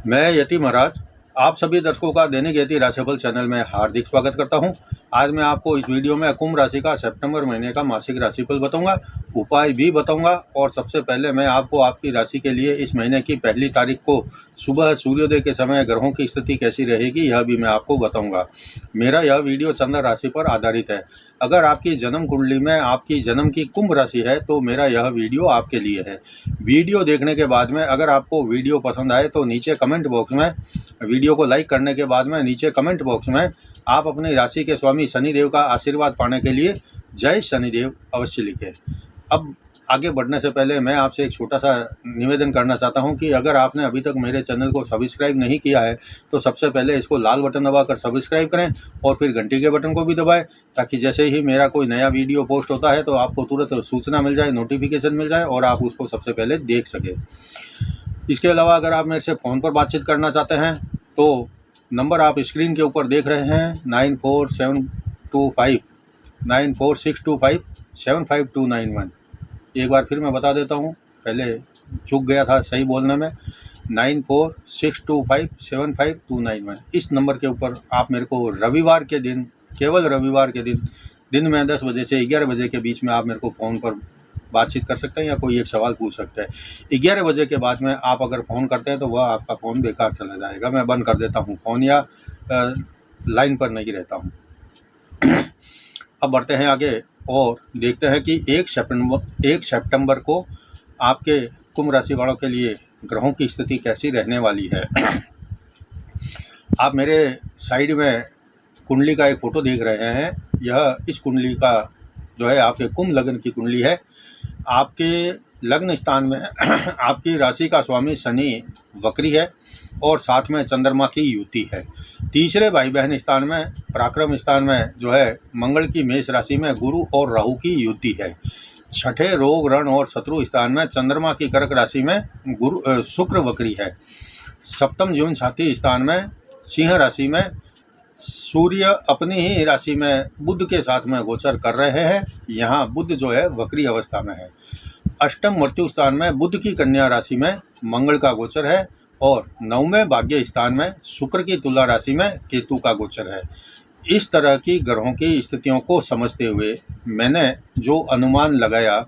मैं यति महाराज आप सभी दर्शकों का दैनिक यति राशिफल चैनल में हार्दिक स्वागत करता हूं। आज मैं आपको इस वीडियो में कुंभ राशि का सितंबर महीने का मासिक राशिफल बताऊंगा, उपाय भी बताऊंगा और सबसे पहले मैं आपको आपकी राशि के लिए इस महीने की पहली तारीख को सुबह सूर्योदय के समय ग्रहों की स्थिति कैसी रहेगी यह भी मैं आपको बताऊंगा। मेरा यह वीडियो चंद्र राशि पर आधारित है। अगर आपकी जन्म कुंडली में आपकी जन्म की कुंभ राशि है तो मेरा यह वीडियो आपके लिए है। वीडियो देखने के बाद में अगर आपको वीडियो पसंद आए तो नीचे कमेंट बॉक्स में, वीडियो को लाइक करने के बाद में नीचे कमेंट बॉक्स में आप अपनी राशि के स्वामी शनिदेव का आशीर्वाद पाने के लिए जय शनिदेव अवश्य लिखें। अब आगे बढ़ने से पहले मैं आपसे एक छोटा सा निवेदन करना चाहता हूं कि अगर आपने अभी तक मेरे चैनल को सब्सक्राइब नहीं किया है तो सबसे पहले इसको लाल बटन दबाकर सब्सक्राइब करें और फिर घंटी के बटन को भी दबाएं, ताकि जैसे ही मेरा कोई नया वीडियो पोस्ट होता है तो आपको तुरंत सूचना मिल जाए, नोटिफिकेशन मिल जाए और आप उसको सबसे पहले देख सकें। इसके अलावा अगर आप मेरे से फ़ोन पर बातचीत करना चाहते हैं तो नंबर आप स्क्रीन के ऊपर देख रहे हैं 9462575291। एक बार फिर मैं बता देता हूँ, पहले चूक गया था सही बोलने में। 9462575291 इस नंबर के ऊपर आप मेरे को रविवार के दिन, केवल रविवार के दिन में 10 बजे से 11 बजे के बीच में आप मेरे को फ़ोन पर बातचीत कर सकते हैं या कोई एक सवाल पूछ सकते हैं। 11 बजे के बाद में आप अगर फ़ोन करते हैं तो वह आपका फ़ोन बेकार चला जाएगा, मैं बंद कर देता हूँ फ़ोन या लाइन पर नहीं रहता हूँ। अब बढ़ते हैं आगे और देखते हैं कि 1 सितंबर को आपके कुंभ राशि वालों के लिए ग्रहों की स्थिति कैसी रहने वाली है। आप मेरे साइड में कुंडली का एक फ़ोटो देख रहे हैं। यह इस कुंडली का जो है आपके कुंभ लग्न की कुंडली है। आपके लग्न स्थान में आपकी राशि का स्वामी शनि वक्री है और साथ में चंद्रमा की युति है। तीसरे भाई बहन स्थान में, पराक्रम स्थान में जो है मंगल की मेष राशि में गुरु और राहु की युति है। छठे रोग रण और शत्रु स्थान में चंद्रमा की कर्क राशि में शुक्र वक्री है। सप्तम जीवन साथी स्थान में सिंह राशि में सूर्य अपनी ही राशि में बुध के साथ में गोचर कर रहे हैं। यहाँ बुध जो है वक्री अवस्था में है। अष्टम मृत्यु स्थान में बुध की कन्या राशि में मंगल का गोचर है और नवमें भाग्य स्थान में शुक्र की तुला राशि में केतु का गोचर है। इस तरह की ग्रहों की स्थितियों को समझते हुए मैंने जो अनुमान लगाया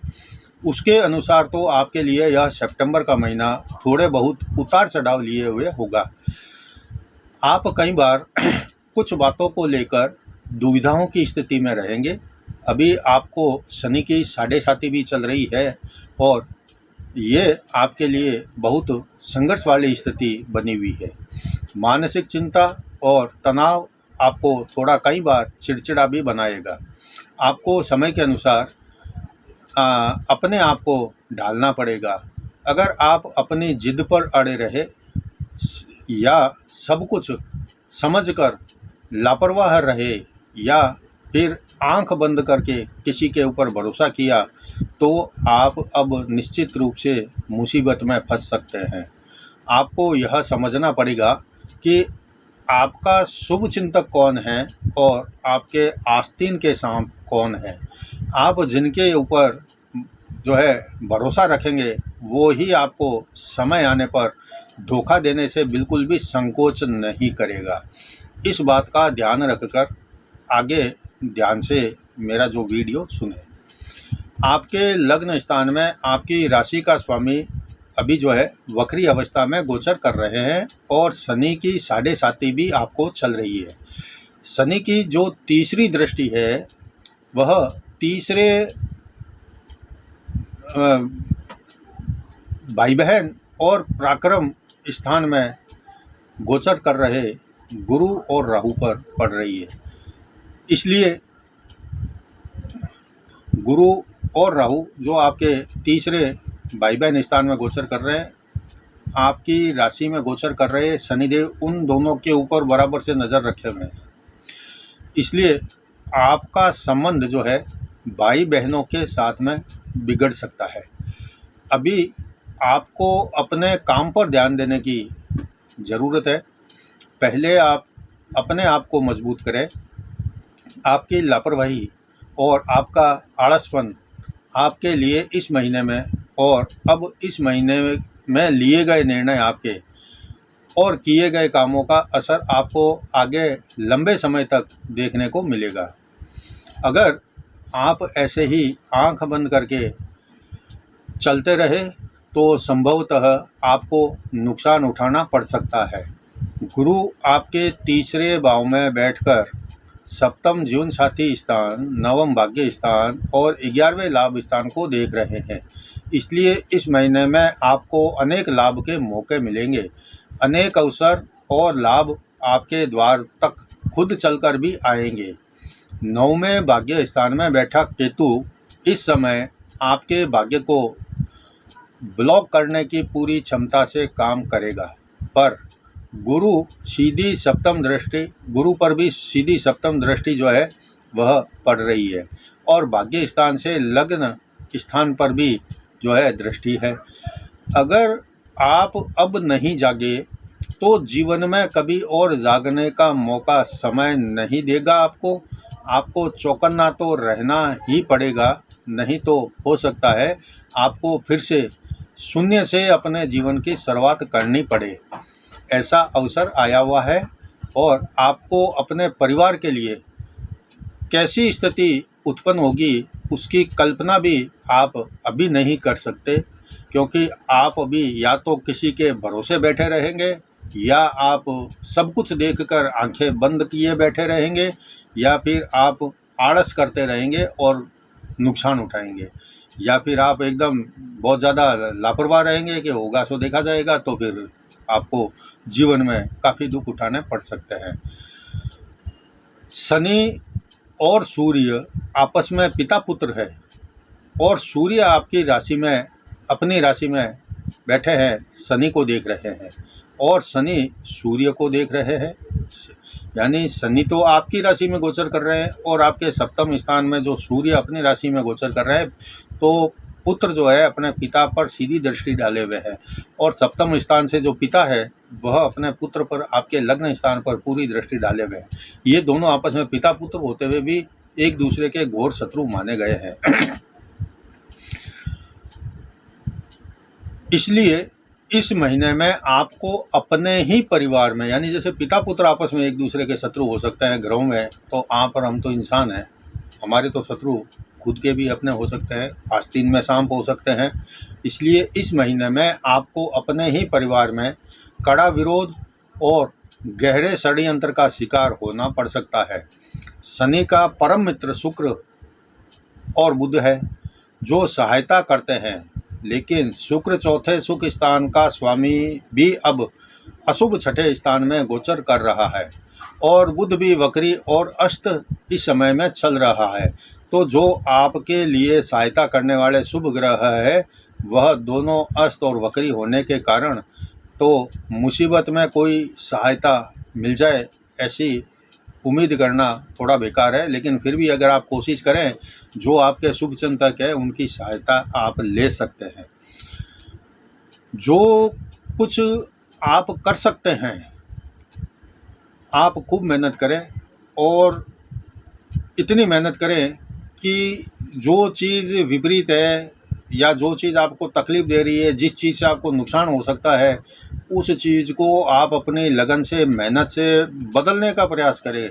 उसके अनुसार तो आपके लिए यह सितंबर का महीना थोड़े बहुत उतार चढ़ाव लिए हुए होगा। आप कई बार कुछ बातों को लेकर दुविधाओं की स्थिति में रहेंगे। अभी आपको शनि की 7.5 भी चल रही है और ये आपके लिए बहुत संघर्ष वाली स्थिति बनी हुई है। मानसिक चिंता और तनाव आपको थोड़ा कई बार चिड़चिड़ा भी बनाएगा। आपको समय के अनुसार अपने आप को ढालना पड़ेगा। अगर आप अपनी जिद पर अड़े रहे या सब कुछ समझकर लापरवाह रहे या फिर आंख बंद करके किसी के ऊपर भरोसा किया तो आप अब निश्चित रूप से मुसीबत में फंस सकते हैं। आपको यह समझना पड़ेगा कि आपका शुभ चिंतक कौन है और आपके आस्तीन के सांप कौन है। आप जिनके ऊपर जो है भरोसा रखेंगे वो ही आपको समय आने पर धोखा देने से बिल्कुल भी संकोच नहीं करेगा। इस बात का ध्यान रखकर आगे ध्यान से मेरा जो वीडियो सुने। आपके लग्न स्थान में आपकी राशि का स्वामी अभी जो है वक्री अवस्था में गोचर कर रहे हैं और शनि की 7.5 भी आपको चल रही है। शनि की जो तीसरी दृष्टि है वह तीसरे भाई बहन और पराक्रम स्थान में गोचर कर रहे गुरु और राहु पर पड़ रही है। इसलिए गुरु और राहु जो आपके तीसरे भाई बहन स्थान में गोचर कर रहे हैं, आपकी राशि में गोचर कर रहे शनिदेव उन दोनों के ऊपर बराबर से नज़र रखे हुए हैं। इसलिए आपका संबंध जो है भाई बहनों के साथ में बिगड़ सकता है। अभी आपको अपने काम पर ध्यान देने की ज़रूरत है। पहले आप अपने आप को मजबूत करें। आपकी लापरवाही और आपका आलसपन आपके लिए इस महीने में और अब इस महीने में लिए गए निर्णय आपके और किए गए कामों का असर आपको आगे लंबे समय तक देखने को मिलेगा। अगर आप ऐसे ही आंख बंद करके चलते रहे तो संभवतः आपको नुकसान उठाना पड़ सकता है। गुरु आपके तीसरे भाव में बैठकर सप्तम जीवन साथी स्थान, नवम भाग्य स्थान और 11वें लाभ स्थान को देख रहे हैं। इसलिए इस महीने में आपको अनेक लाभ के मौके मिलेंगे। अनेक अवसर और लाभ आपके द्वार तक खुद चलकर भी आएंगे। नवमें भाग्य स्थान में बैठा केतु इस समय आपके भाग्य को ब्लॉक करने की पूरी क्षमता से काम करेगा, पर गुरु पर भी सीधी सप्तम दृष्टि जो है वह पड़ रही है और भाग्य स्थान से लग्न स्थान पर भी जो है दृष्टि है। अगर आप अब नहीं जागे तो जीवन में कभी और जागने का मौका समय नहीं देगा। आपको चौकन्ना तो रहना ही पड़ेगा, नहीं तो हो सकता है आपको फिर से शून्य से अपने जीवन की शुरुआत करनी पड़े। ऐसा अवसर आया हुआ है और आपको अपने परिवार के लिए कैसी स्थिति उत्पन्न होगी उसकी कल्पना भी आप अभी नहीं कर सकते, क्योंकि आप अभी या तो किसी के भरोसे बैठे रहेंगे या आप सब कुछ देखकर आंखें बंद किए बैठे रहेंगे या फिर आप आलस करते रहेंगे और नुकसान उठाएंगे, या फिर आप एकदम बहुत ज़्यादा लापरवाह रहेंगे कि होगा सो देखा जाएगा, तो फिर आपको जीवन में काफ़ी दुख उठाने पड़ सकते हैं। शनि और सूर्य आपस में पिता पुत्र है और सूर्य आपकी राशि में, अपनी राशि में बैठे हैं, शनि को देख रहे हैं और शनि सूर्य को देख रहे हैं। यानी शनि तो आपकी राशि में गोचर कर रहे हैं और आपके सप्तम स्थान में जो सूर्य अपनी राशि में गोचर कर रहे हैं, तो पुत्र जो है अपने पिता पर सीधी दृष्टि डाले हुए है और सप्तम स्थान से जो पिता है वह अपने पुत्र पर, आपके लग्न स्थान पर पूरी दृष्टि डाले हुए हैं। ये दोनों आपस में पिता पुत्र होते हुए भी एक दूसरे के घोर शत्रु माने गए हैं। इसलिए इस महीने में आपको अपने ही परिवार में, यानी जैसे पिता पुत्र आपस में एक दूसरे के शत्रु हो सकते हैं घरों में, तो आप और हम तो इंसान हैं, हमारे तो शत्रु खुद के भी अपने हो सकते हैं, आस्तीन में सांप हो सकते हैं। इसलिए इस महीने में आपको अपने ही परिवार में कड़ा विरोध और गहरे षड्यंत्र का शिकार होना पड़ सकता है। शनि का परम मित्र शुक्र और बुध है जो सहायता करते हैं, लेकिन शुक्र चौथे सुख स्थान का स्वामी भी अब अशुभ छठे स्थान में गोचर कर रहा है और बुध भी वक्री और अस्त इस समय में चल रहा है। तो जो आपके लिए सहायता करने वाले शुभ ग्रह है वह दोनों अस्त और वक्री होने के कारण तो मुसीबत में कोई सहायता मिल जाए ऐसी उम्मीद करना थोड़ा बेकार है, लेकिन फिर भी अगर आप कोशिश करें, जो आपके शुभ चिंतक है उनकी सहायता आप ले सकते हैं। जो कुछ आप कर सकते हैं आप खूब मेहनत करें और इतनी मेहनत करें कि जो चीज़ विपरीत है या जो चीज़ आपको तकलीफ़ दे रही है, जिस चीज़ से आपको नुकसान हो सकता है, उस चीज़ को आप अपनी लगन से, मेहनत से बदलने का प्रयास करें।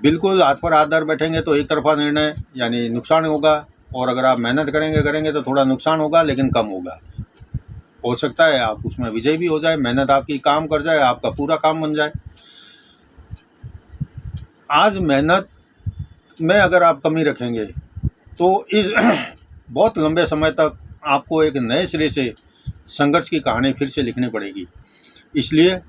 बिल्कुल हाथ पर हाथ धर बैठेंगे तो एक तरफा निर्णय यानी नुकसान होगा, और अगर आप मेहनत करेंगे तो थोड़ा नुकसान होगा लेकिन कम होगा। हो सकता है आप उसमें विजय भी हो जाए, मेहनत आपकी काम कर जाए, आपका पूरा काम बन जाए। आज मेहनत में अगर आप कमी रखेंगे तो इस बहुत लंबे समय तक आपको एक नए सिरे से संघर्ष की कहानी फिर से लिखनी पड़ेगी। इसलिए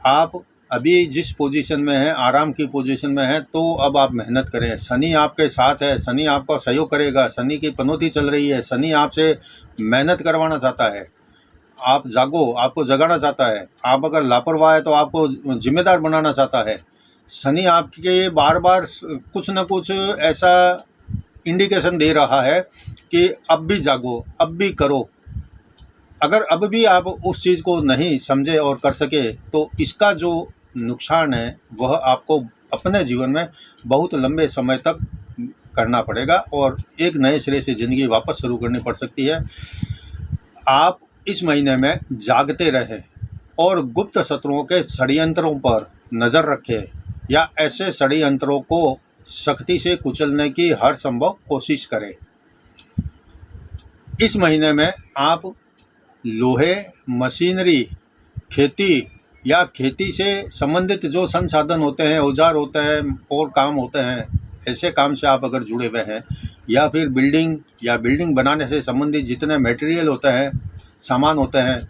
आप अभी जिस पोजीशन में हैं, आराम की पोजीशन में हैं, तो अब आप मेहनत करें। शनि आपके साथ है, शनि आपका सहयोग करेगा, शनि की पनौती चल रही है, शनि आपसे मेहनत करवाना चाहता है, आप जागो, आपको जगाना चाहता है। आप अगर लापरवाह है तो आपको जिम्मेदार बनाना चाहता है। शनि आपके बार बार कुछ न कुछ ऐसा इंडिकेशन दे रहा है कि अब भी जागो, अब भी करो। अगर अब भी आप उस चीज़ को नहीं समझे और कर सके तो इसका जो नुकसान है वह आपको अपने जीवन में बहुत लंबे समय तक करना पड़ेगा और एक नए सिरे से ज़िंदगी वापस शुरू करनी पड़ सकती है। आप इस महीने में जागते रहें और गुप्त शत्रुओं के षड्यंत्रों पर नज़र रखें या ऐसे षड्यंत्रों को सख्ती से कुचलने की हर संभव कोशिश करें। इस महीने में आप लोहे, मशीनरी, खेती या खेती से संबंधित जो संसाधन होते हैं, औजार होते हैं और काम होते हैं, ऐसे काम से आप अगर जुड़े हुए हैं या फिर बिल्डिंग बनाने से संबंधित जितने मटेरियल होते हैं, सामान होते हैं,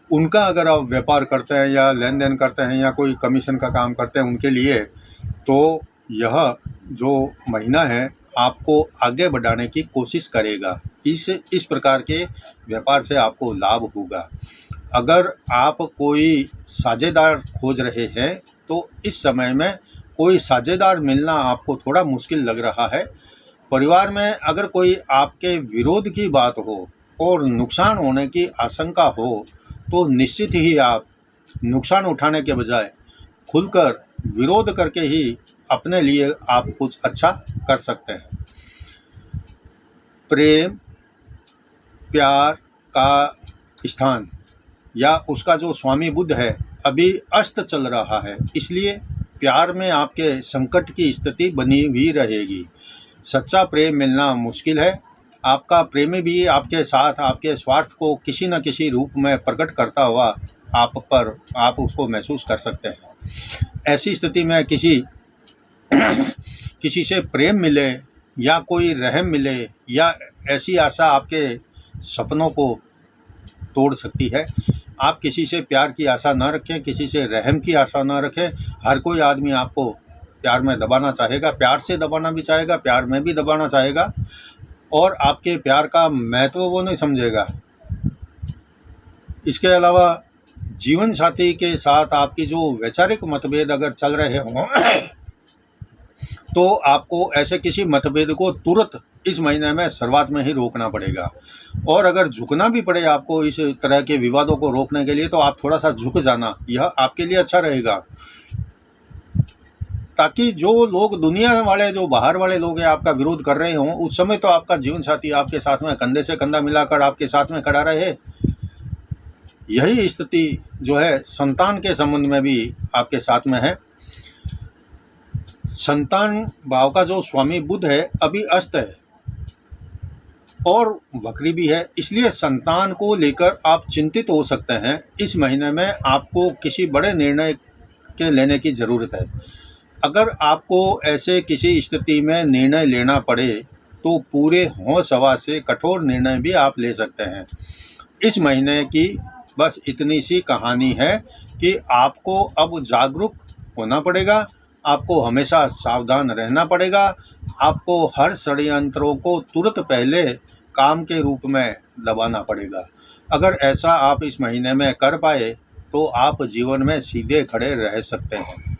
उनका अगर आप व्यापार करते हैं या लेन देन करते हैं या कोई कमीशन का काम करते हैं उनके लिए, तो यह जो महीना है आपको आगे बढ़ाने की कोशिश करेगा। इस प्रकार के व्यापार से आपको लाभ होगा। अगर आप कोई साझेदार खोज रहे हैं तो इस समय में कोई साझेदार मिलना आपको थोड़ा मुश्किल लग रहा है। परिवार में अगर कोई आपके विरोध की बात हो और नुकसान होने की आशंका हो तो निश्चित ही आप नुकसान उठाने के बजाय खुलकर विरोध करके ही अपने लिए आप कुछ अच्छा कर सकते हैं। प्रेम, प्यार का स्थान या उसका जो स्वामी बुध है अभी अस्त चल रहा है, इसलिए प्यार में आपके संकट की स्थिति बनी हुई रहेगी। सच्चा प्रेम मिलना मुश्किल है। आपका प्रेमी भी आपके साथ आपके स्वार्थ को किसी न किसी रूप में प्रकट करता हुआ आप उसको महसूस कर सकते हैं। ऐसी स्थिति में किसी से प्रेम मिले या कोई रहम मिले या ऐसी आशा आपके सपनों को तोड़ सकती है। आप किसी से प्यार की आशा ना रखें, किसी से रहम की आशा ना रखें। हर कोई आदमी आपको प्यार में दबाना चाहेगा, प्यार से दबाना भी चाहेगा, प्यार में भी दबाना चाहेगा और आपके प्यार का महत्व वो नहीं समझेगा। इसके अलावा जीवन साथी के साथ आपकी जो वैचारिक मतभेद अगर चल रहे हों तो आपको ऐसे किसी मतभेद को तुरंत इस महीने में शुरुआत में ही रोकना पड़ेगा। और अगर झुकना भी पड़े आपको इस तरह के विवादों को रोकने के लिए तो आप थोड़ा सा झुक जाना, यह आपके लिए अच्छा रहेगा, ताकि जो लोग दुनिया वाले जो बाहर वाले लोग हैं आपका विरोध कर रहे हों उस समय तो आपका जीवन साथी आपके साथ में कंधे से कंधा मिलाकर आपके साथ में खड़ा रहे। यही स्थिति जो है संतान के संबंध में भी आपके साथ में है। संतान भाव का जो स्वामी बुध है अभी अस्त है और वक्री भी है, इसलिए संतान को लेकर आप चिंतित हो सकते हैं। इस महीने में आपको किसी बड़े निर्णय के लेने की ज़रूरत है। अगर आपको ऐसे किसी स्थिति में निर्णय लेना पड़े तो पूरे होश हवास से कठोर निर्णय भी आप ले सकते हैं। इस महीने की बस इतनी सी कहानी है कि आपको अब जागरूक होना पड़ेगा, आपको हमेशा सावधान रहना पड़ेगा, आपको हर षड्यंत्रों को तुरंत पहले काम के रूप में दबाना पड़ेगा। अगर ऐसा आप इस महीने में कर पाए तो आप जीवन में सीधे खड़े रह सकते हैं।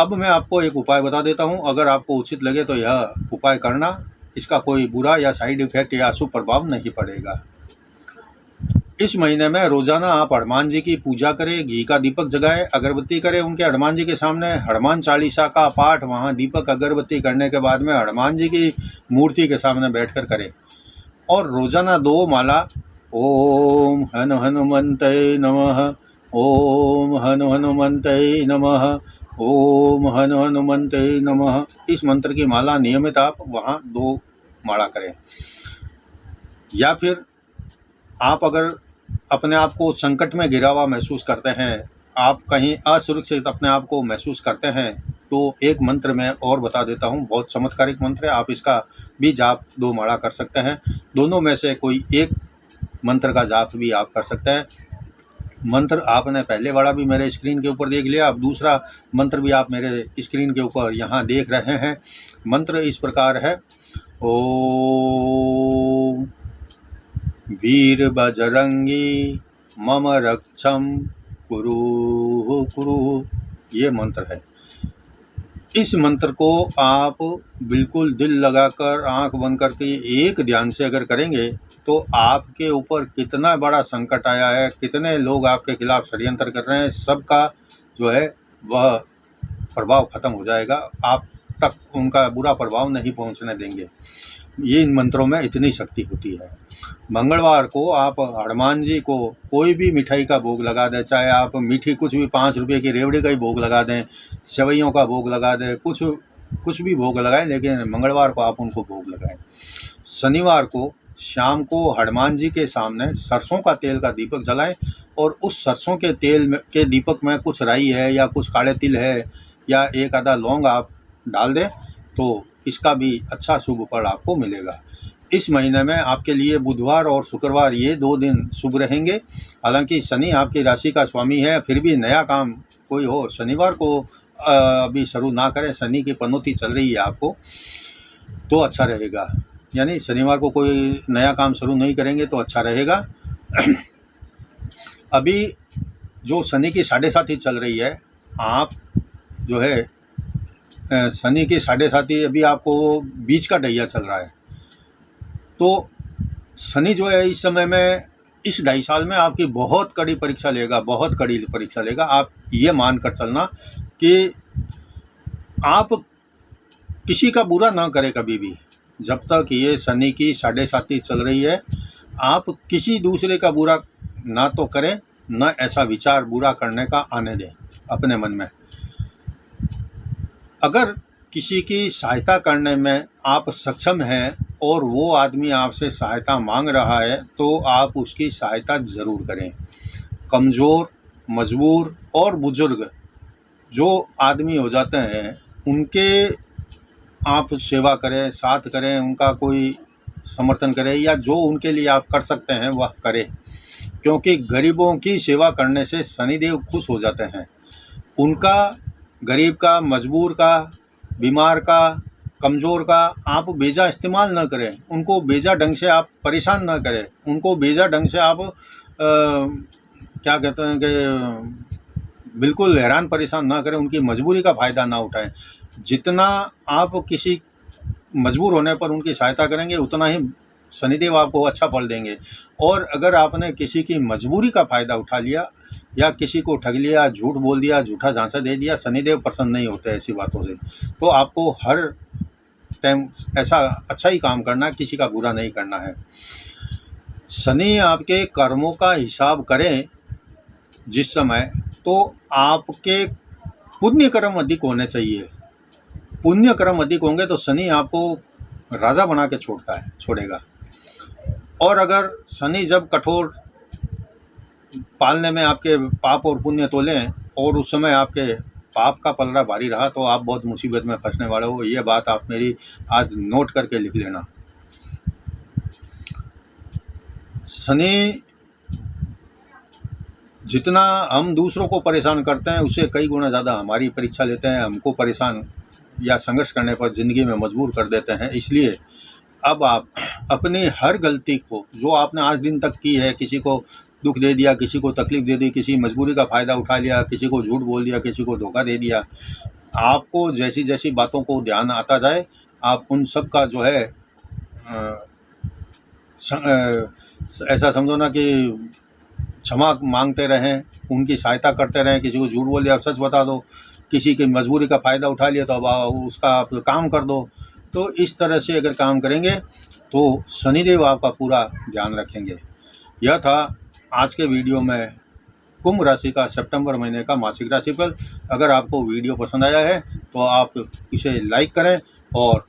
अब मैं आपको एक उपाय बता देता हूं, अगर आपको उचित लगे तो यह उपाय करना, इसका कोई बुरा या साइड इफेक्ट या अशुभ प्रभाव नहीं पड़ेगा। इस महीने में रोजाना आप हनुमान जी की पूजा करें, घी का दीपक जगाएं, अगरबत्ती करें उनके हनुमान जी के सामने, हनुमान चालीसा का पाठ वहां दीपक अगरबत्ती करने के बाद में हनुमान जी की मूर्ति के सामने बैठकर करें और रोजाना 2 माला ओम हनुमंतये नमः, ओम हनुमंतये नमः, ओम हनुमंतये नमः, इस मंत्र की माला नियमित आप वहां 2 माला करें। या फिर आप अगर अपने आप को संकट में घिरा हुआ महसूस करते हैं, आप कहीं असुरक्षित अपने आप को महसूस करते हैं तो एक मंत्र मैं और बता देता हूं, बहुत चमत्कारिक मंत्र है, आप इसका भी जाप 2 माला कर सकते हैं। दोनों में से कोई एक मंत्र का जाप भी आप कर सकते हैं। मंत्र आपने पहले वाला भी मेरे स्क्रीन के ऊपर देख लिया, अब दूसरा मंत्र भी आप मेरे स्क्रीन के ऊपर यहाँ देख रहे हैं। मंत्र इस प्रकार है, ओम वीर बजरंगी मम रक्षम कुरु कुरु, ये मंत्र है। इस मंत्र को आप बिल्कुल दिल लगाकर आंख बंद करके एक ध्यान से अगर करेंगे तो आपके ऊपर कितना बड़ा संकट आया है, कितने लोग आपके खिलाफ षड्यंत्र कर रहे हैं, सबका जो है वह प्रभाव खत्म हो जाएगा, आप तक उनका बुरा प्रभाव नहीं पहुंचने देंगे। ये इन मंत्रों में इतनी शक्ति होती है। मंगलवार को आप हनुमान जी को कोई भी मिठाई का भोग लगा दें, चाहे आप मीठी कुछ भी 5 रुपये की रेवड़ी का ही भोग लगा दें, सेवइयों का भोग लगा दें, कुछ भी भोग लगाएं, लेकिन मंगलवार को आप उनको भोग लगाएं। शनिवार को शाम को हनुमान जी के सामने सरसों का तेल का दीपक जलाएं और उस सरसों के तेल में के दीपक में कुछ राई है या कुछ काले तिल है या एक आधा लौंग आप डाल दें, तो इसका भी अच्छा शुभ फल आपको मिलेगा। इस महीने में आपके लिए बुधवार और शुक्रवार ये 2 दिन शुभ रहेंगे। हालांकि शनि आपकी राशि का स्वामी है, फिर भी नया काम कोई हो शनिवार को अभी शुरू ना करें। शनि की पनौती चल रही है आपको, तो अच्छा रहेगा। यानी शनिवार को कोई नया काम शुरू नहीं करेंगे तो अच्छा रहेगा। अभी जो शनि की 7.5 चल रही है, आप जो है शनि की 7.5 अभी आपको बीच का डैया चल रहा है, तो शनि जो है इस समय में इस 2.5 साल में आपकी बहुत कड़ी परीक्षा लेगा, बहुत कड़ी परीक्षा लेगा। आप ये मान कर चलना कि आप किसी का बुरा ना करें कभी भी। जब तक ये शनि की 7.5 चल रही है, आप किसी दूसरे का बुरा ना तो करें, ना ऐसा विचार बुरा करने का आने दें अपने मन में। अगर किसी की सहायता करने में आप सक्षम हैं और वो आदमी आपसे सहायता मांग रहा है, तो आप उसकी सहायता ज़रूर करें। कमज़ोर, मजबूर और बुजुर्ग जो आदमी हो जाते हैं, उनके आप सेवा करें, साथ करें, उनका कोई समर्थन करें, या जो उनके लिए आप कर सकते हैं वह करें, क्योंकि गरीबों की सेवा करने से शनिदेव खुश हो जाते हैं। उनका, गरीब का, मजबूर का, बीमार का, कमज़ोर का आप बेजा इस्तेमाल न करें, उनको बेजा ढंग से आप परेशान न करें, उनको बेजा ढंग से आप क्या कहते हैं कि बिल्कुल हैरान परेशान ना करें, उनकी मजबूरी का फ़ायदा ना उठाएं। जितना आप किसी मजबूर होने पर उनकी सहायता करेंगे, उतना ही शनिदेव आपको अच्छा फल देंगे। और अगर आपने किसी की मजबूरी का फ़ायदा उठा लिया या किसी को ठग लिया, झूठ बोल दिया, झूठा झांसा दे दिया, शनिदेव प्रसन्न नहीं होते ऐसी बातों से। तो आपको हर टाइम ऐसा अच्छा ही काम करना है, किसी का बुरा नहीं करना है। शनि आपके कर्मों का हिसाब करें जिस समय, तो आपके पुण्य कर्म अधिक होने चाहिए। पुण्य कर्म अधिक होंगे तो शनि आपको राजा बना के छोड़ेगा। और अगर शनि जब कठोर पालने में आपके पाप और पुण्य तोलें और उस समय आपके पाप का पलड़ा भारी रहा, तो आप बहुत मुसीबत में फंसने वाले हो। ये बात आप मेरी आज नोट करके लिख लेना। शनि जितना हम दूसरों को परेशान करते हैं, उससे कई गुना ज़्यादा हमारी परीक्षा लेते हैं, हमको परेशान या संघर्ष करने पर ज़िंदगी में मजबूर कर देते हैं। इसलिए अब आप अपनी हर गलती को जो आपने आज दिन तक की है, किसी को दुख दे दिया, किसी को तकलीफ़ दे दी, किसी मजबूरी का फ़ायदा उठा लिया, किसी को झूठ बोल दिया, किसी को धोखा दे दिया, आपको जैसी जैसी बातों को ध्यान आता जाए, आप उन सब का जो है ऐसा समझो ना कि क्षमा मांगते रहें, उनकी सहायता करते रहें। किसी को झूठ बोल दिया, अब सच बता दो। किसी की मजबूरी का फ़ायदा उठा लिया, तो अब उसका आप काम कर दो। तो इस तरह से अगर काम करेंगे तो शनिदेव आपका पूरा ध्यान रखेंगे। यह था आज के वीडियो में कुंभ राशि का सितंबर महीने का मासिक राशिफल। अगर आपको वीडियो पसंद आया है तो आप इसे लाइक करें और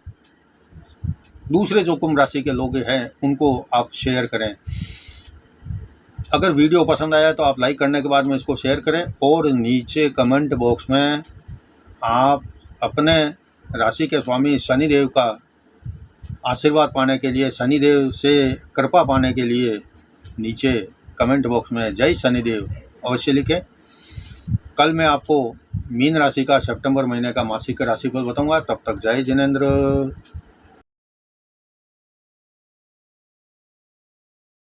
दूसरे जो कुंभ राशि के लोग हैं उनको आप शेयर करें। अगर वीडियो पसंद आया तो आप लाइक करने के बाद में इसको शेयर करें और नीचे कमेंट बॉक्स में आप अपने राशि के स्वामी शनिदेव का आशीर्वाद पाने के लिए, शनिदेव से कृपा पाने के लिए नीचे कमेंट बॉक्स में जय शनिदेव अवश्य लिखें। कल मैं आपको मीन राशि का सितंबर महीने का मासिक राशिफल बताऊंगा। तब तक जय जिनेंद्र।